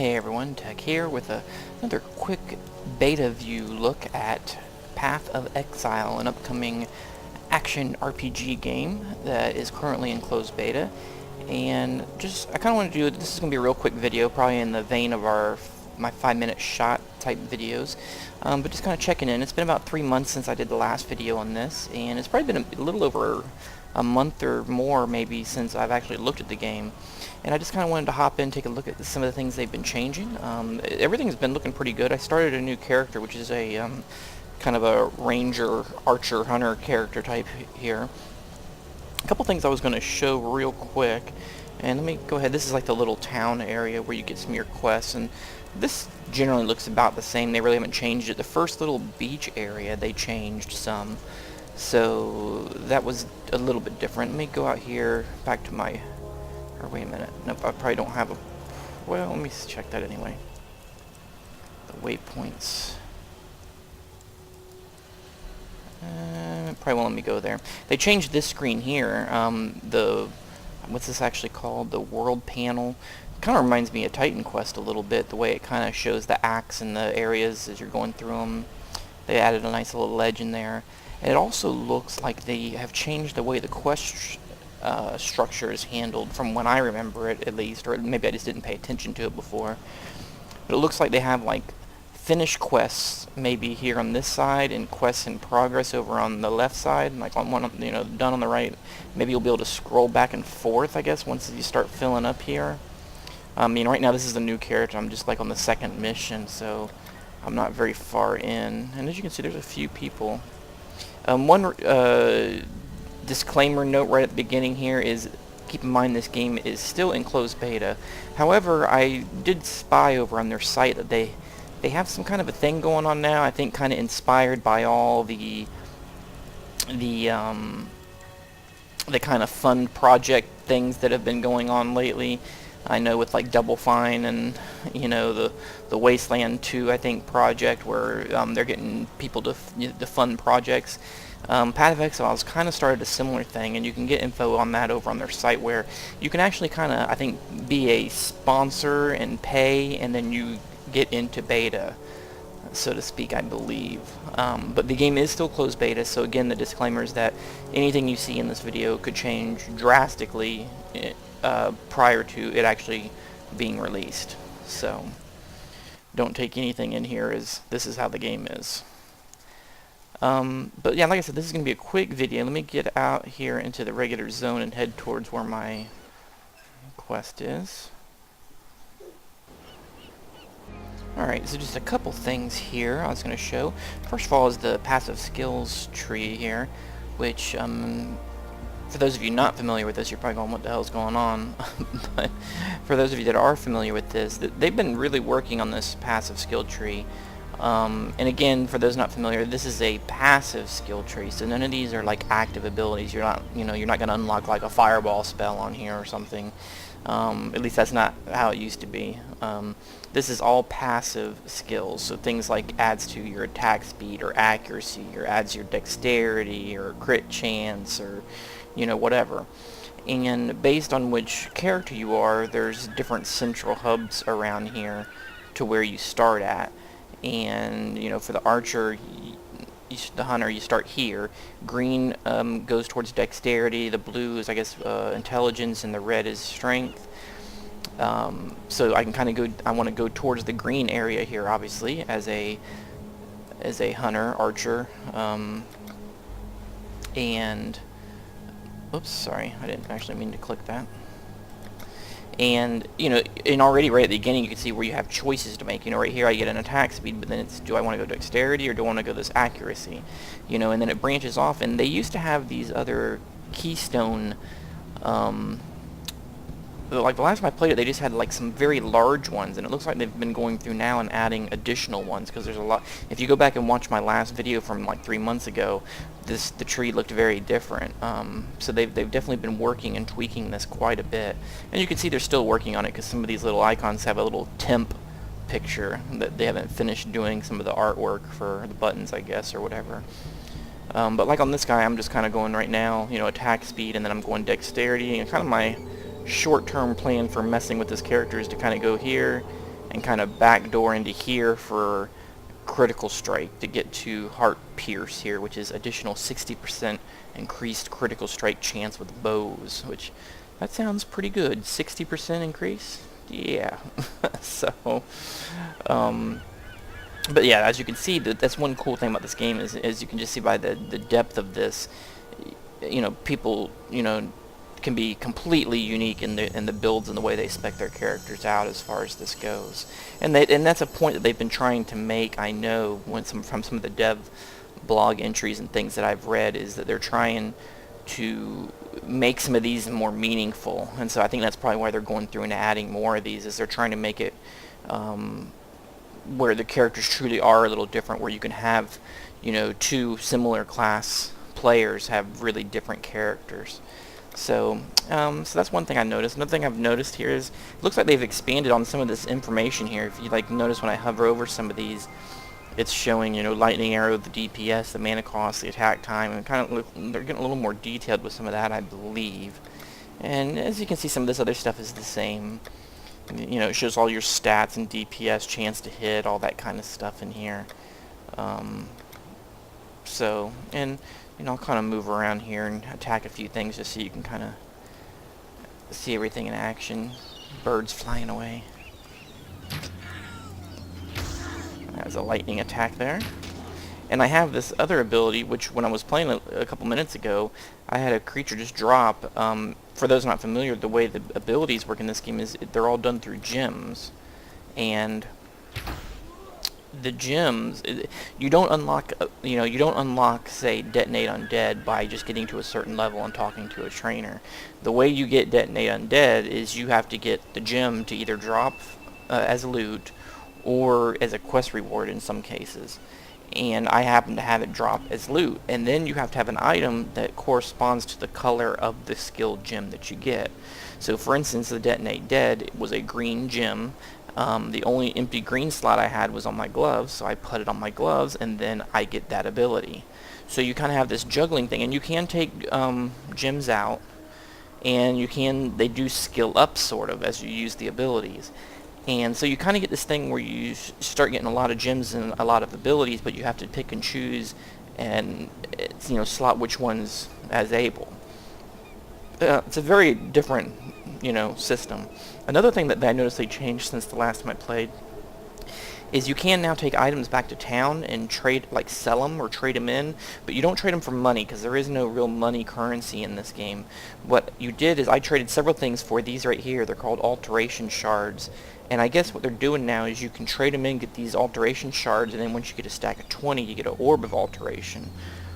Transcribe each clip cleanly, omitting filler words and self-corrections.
Hey everyone, Tech here with another quick beta view look at Path of Exile, an upcoming action RPG game that is currently in closed beta. And I kind of want to do, this is going to be a real quick video, probably in the vein of my 5-minute shot type videos, but just kind of checking in. It's been about 3 months since I did the last video on this, and it's probably been a little over a month or more maybe since I've actually looked at the game. And I just kind of wanted to hop in, take a look at some of the things they've been changing. Everything's been looking pretty good. I started a new character, which is a kind of a ranger, archer, hunter character type here. A couple things I was going to show real quick, and let me go ahead. This is like the little town area where you get some of your quests, and this generally looks about the same. They really haven't changed it. The first little beach area they changed some, so that was a little bit different. Let me go out here back to my, or wait a minute, nope, I probably don't have a, well, let me check that anyway. The waypoints. Probably won't let me go there. They changed this screen here. What's this actually called? The world panel. Kind of reminds me of Titan Quest a little bit, the way it kind of shows the acts and the areas as you're going through them. They added a nice little ledge in there. And it also looks like they have changed the way the quest structure is handled from when I remember it, at least, or maybe I just didn't pay attention to it before. But it looks like they have like finished quests maybe here on this side and quests in progress over on the left side, like on one, you know, done on the right. Maybe you'll be able to scroll back and forth, I guess, once you start filling up here. Right now this is a new character. I'm just like on the second mission, so I'm not very far in. And as you can see, there's a few people. One disclaimer note right at the beginning here is, keep in mind this game is still in closed beta. However, I did spy over on their site that they have some kind of a thing going on now, I think kind of inspired by all the kind of fun project things that have been going on lately. I know with like Double Fine and, you know, the Wasteland 2, I think, project where they're getting people to fund projects. Path of Exile has kind of started a similar thing, and you can get info on that over on their site, where you can actually kind of, I think, be a sponsor and pay, and then you get into beta, so to speak, I believe. But the game is still closed beta, so again, the disclaimer is that anything you see in this video could change drastically prior to it actually being released. So don't take anything in here as this is how the game is. But yeah, like I said, this is going to be a quick video. Let me get out here into the regular zone and head towards where my quest is. Alright, so just a couple things here I was going to show. First of all is the passive skills tree here, which, for those of you not familiar with this, you're probably going, what the hell is going on? But for those of you that are familiar with this, they've been really working on this passive skill tree. And again, for those not familiar, this is a passive skill tree, so none of these are like active abilities. You're not going to unlock like a fireball spell on here or something. At least that's not how it used to be. This is all passive skills, so things like adds to your attack speed or accuracy, or adds your dexterity or crit chance, or whatever. And based on which character you are, there's different central hubs around here to where you start at. And for the archer, the hunter, you start here. Green goes towards dexterity, the blue is, I guess, intelligence, and the red is strength. So I can kind of go, I want to go towards the green area here, obviously, as a hunter, archer, and, oops, sorry, I didn't actually mean to click that. And, and already right at the beginning you can see where you have choices to make. Right here I get an attack speed, but then it's, do I want to go dexterity or do I want to go this accuracy? And then it branches off, and they used to have these other keystone, like the last time I played it, they just had like some very large ones, and it looks like they've been going through now and adding additional ones, because there's a lot. If you go back and watch my last video from like 3 months ago, the tree looked very different. So they've definitely been working and tweaking this quite a bit, and you can see they're still working on it, because some of these little icons have a little temp picture that they haven't finished doing some of the artwork for the buttons, I guess, or whatever. But like on this guy, I'm just kind of going right now, attack speed, and then I'm going dexterity, and kind of my short-term plan for messing with this character is to kind of go here and kind of backdoor into here for critical strike to get to heart pierce here, which is additional 60% increased critical strike chance with bows, which that sounds pretty good. 60% increase? Yeah. So, but yeah, as you can see, that's one cool thing about this game is you can just see by the depth of this, you know, people, you know, can be completely unique in the builds and the way they spec their characters out as far as this goes. And that's a point that they've been trying to make, I know, from some of the dev blog entries and things that I've read, is that they're trying to make some of these more meaningful. And so I think that's probably why they're going through and adding more of these, is they're trying to make it where the characters truly are a little different, where you can have, you know, two similar class players have really different characters. So, so that's one thing I noticed. Another thing I've noticed here is it looks like they've expanded on some of this information here. If you like notice when I hover over some of these, it's showing, you know, lightning arrow, the DPS, the mana cost, the attack time, and kind of they're getting a little more detailed with some of that, I believe. And as you can see, some of this other stuff is the same. You know, it shows all your stats and DPS, chance to hit, all that kind of stuff in here. So, and you know, I'll kind of move around here and attack a few things just so you can kind of see everything in action. Birds flying away. There's a lightning attack there. And I have this other ability, which when I was playing a couple minutes ago, I had a creature just drop. For those not familiar, the way the abilities work in this game is they're all done through gems. And the gems, you don't unlock, you know, you don't unlock, say, Detonate Undead by just getting to a certain level and talking to a trainer. The way you get Detonate Undead is you have to get the gem to either drop as loot or as a quest reward in some cases. And I happen to have it drop as loot. And then you have to have an item that corresponds to the color of the skilled gem that you get. So for instance, the Detonate Dead was a green gem. The only empty green slot I had was on my gloves, so I put it on my gloves, and then I get that ability. So you kind of have this juggling thing, and you can take gems out, and they do skill up sort of as you use the abilities. And so you kind of get this thing where you start getting a lot of gems and a lot of abilities, but you have to pick and choose and, you know, slot which ones as able. It's a very different, you know, system. Another thing that I noticed they changed since the last time I played is you can now take items back to town and trade, like sell them or trade them in, but you don't trade them for money because there is no real money currency in this game. What you did is I traded several things for these right here. They're called alteration shards. And I guess what they're doing now is you can trade them in, get these alteration shards, and then once you get a stack of 20, you get an orb of alteration.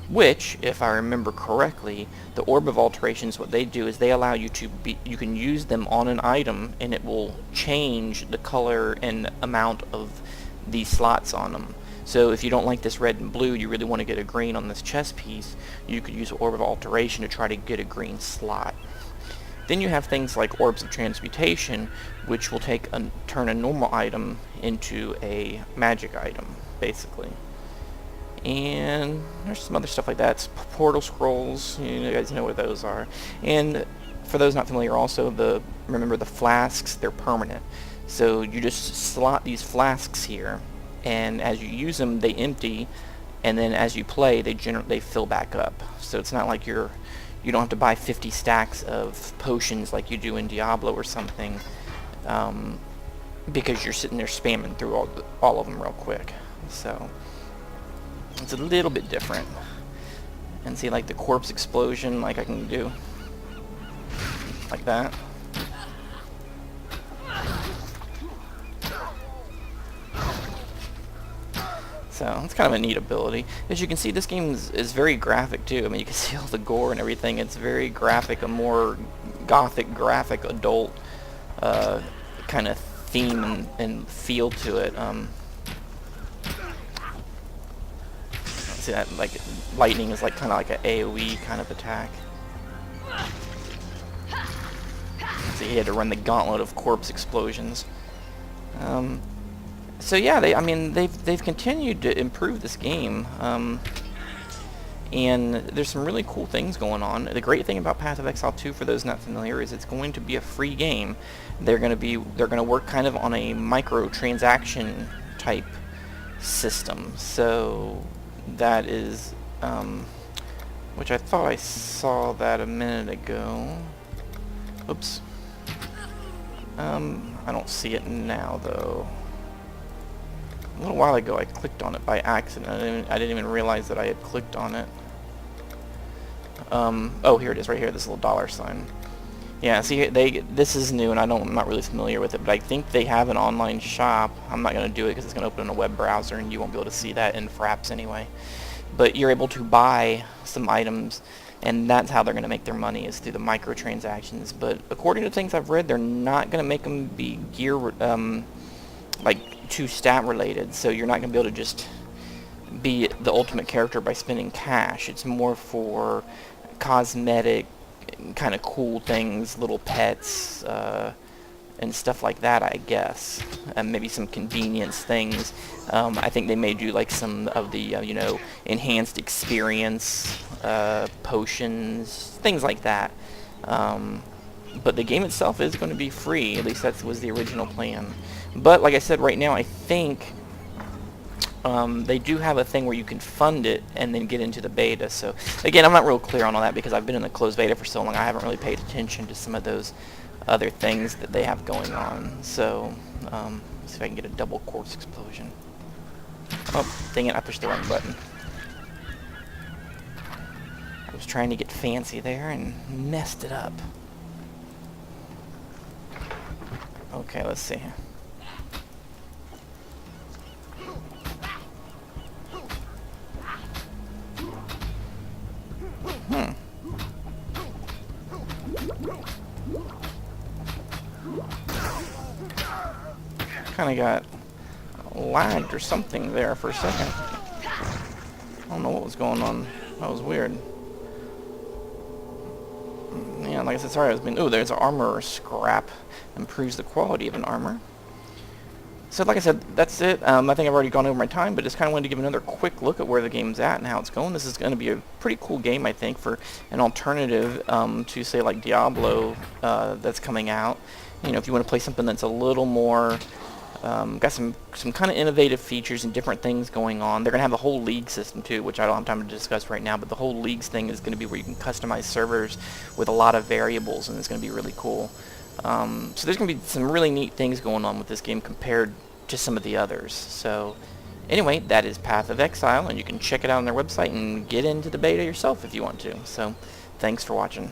Which, if I remember correctly, the orb of alterations, what they do is they allow you to you can use them on an item, and it will change the color and amount of these slots on them. So if you don't like this red and blue, you really want to get a green on this chest piece, you could use orb of alteration to try to get a green slot. Then you have things like orbs of transmutation, which will turn a normal item into a magic item, basically. And there's some other stuff like that. It's portal scrolls, you guys know what those are. And for those not familiar, also remember the flasks, they're permanent. So you just slot these flasks here, and as you use them, they empty, and then as you play, they fill back up. So it's not like you don't have to buy 50 stacks of potions like you do in Diablo or something, because you're sitting there spamming through all of them real quick. So it's a little bit different. And see, like the corpse explosion, like I can do like that. So it's kind of a neat ability. As you can see, this game is very graphic too. I mean, you can see all the gore and everything. It's very graphic, a more gothic, graphic, adult kind of theme and feel to it. See that, like lightning is like kind of like an AoE kind of attack. So he had to run the gauntlet of corpse explosions. So yeah, they've continued to improve this game, And there's some really cool things going on. The great thing about Path of Exile 2, for those not familiar, is it's going to be a free game. They're going to work kind of on a microtransaction type system. So that is, which I thought I saw that a minute ago. Oops. I don't see it now though. A little while ago I clicked on it by accident. I didn't even realize that I had clicked on it. Oh, here it is right here, this little dollar sign. Yeah, see, this is new, and I'm not really familiar with it, but I think they have an online shop. I'm not going to do it because it's going to open in a web browser, and you won't be able to see that in Fraps anyway. But you're able to buy some items, and that's how they're going to make their money, is through the microtransactions. But according to things I've read, they're not going to make them be gear, like, too stat related, so you're not going to be able to just be the ultimate character by spending cash. It's more for cosmetic, kind of cool things, little pets, and stuff like that, I guess. And maybe some convenience things. I think they may do like some of the, you know, enhanced experience, potions, things like that. But the game itself is going to be free. At least that was the original plan. But like I said, right now I think they do have a thing where you can fund it and then get into the beta. So again, I'm not real clear on all that because I've been in the closed beta for so long. I haven't really paid attention to some of those other things that they have going on. So let's see if I can get a double quartz explosion. Oh, dang it, I pushed the wrong button. I was trying to get fancy there and messed it up. Okay, let's see. Kind of got lagged or something there for a second. I don't know what was going on. That was weird. Yeah, like I said, sorry, I was being... Ooh, there's an armor scrap. Improves the quality of an armor. So like I said, that's it. I think I've already gone over my time, but just kind of wanted to give another quick look at where the game's at and how it's going. This is going to be a pretty cool game, I think, for an alternative to, say, like Diablo that's coming out. You know, if you want to play something that's a little more... got some kind of innovative features and different things going on. They're going to have the whole league system too, which I don't have time to discuss right now, but the whole leagues thing is going to be where you can customize servers with a lot of variables, and it's going to be really cool. So there's going to be some really neat things going on with this game compared to some of the others. So anyway, that is Path of Exile, and you can check it out on their website and get into the beta yourself if you want to. So thanks for watching.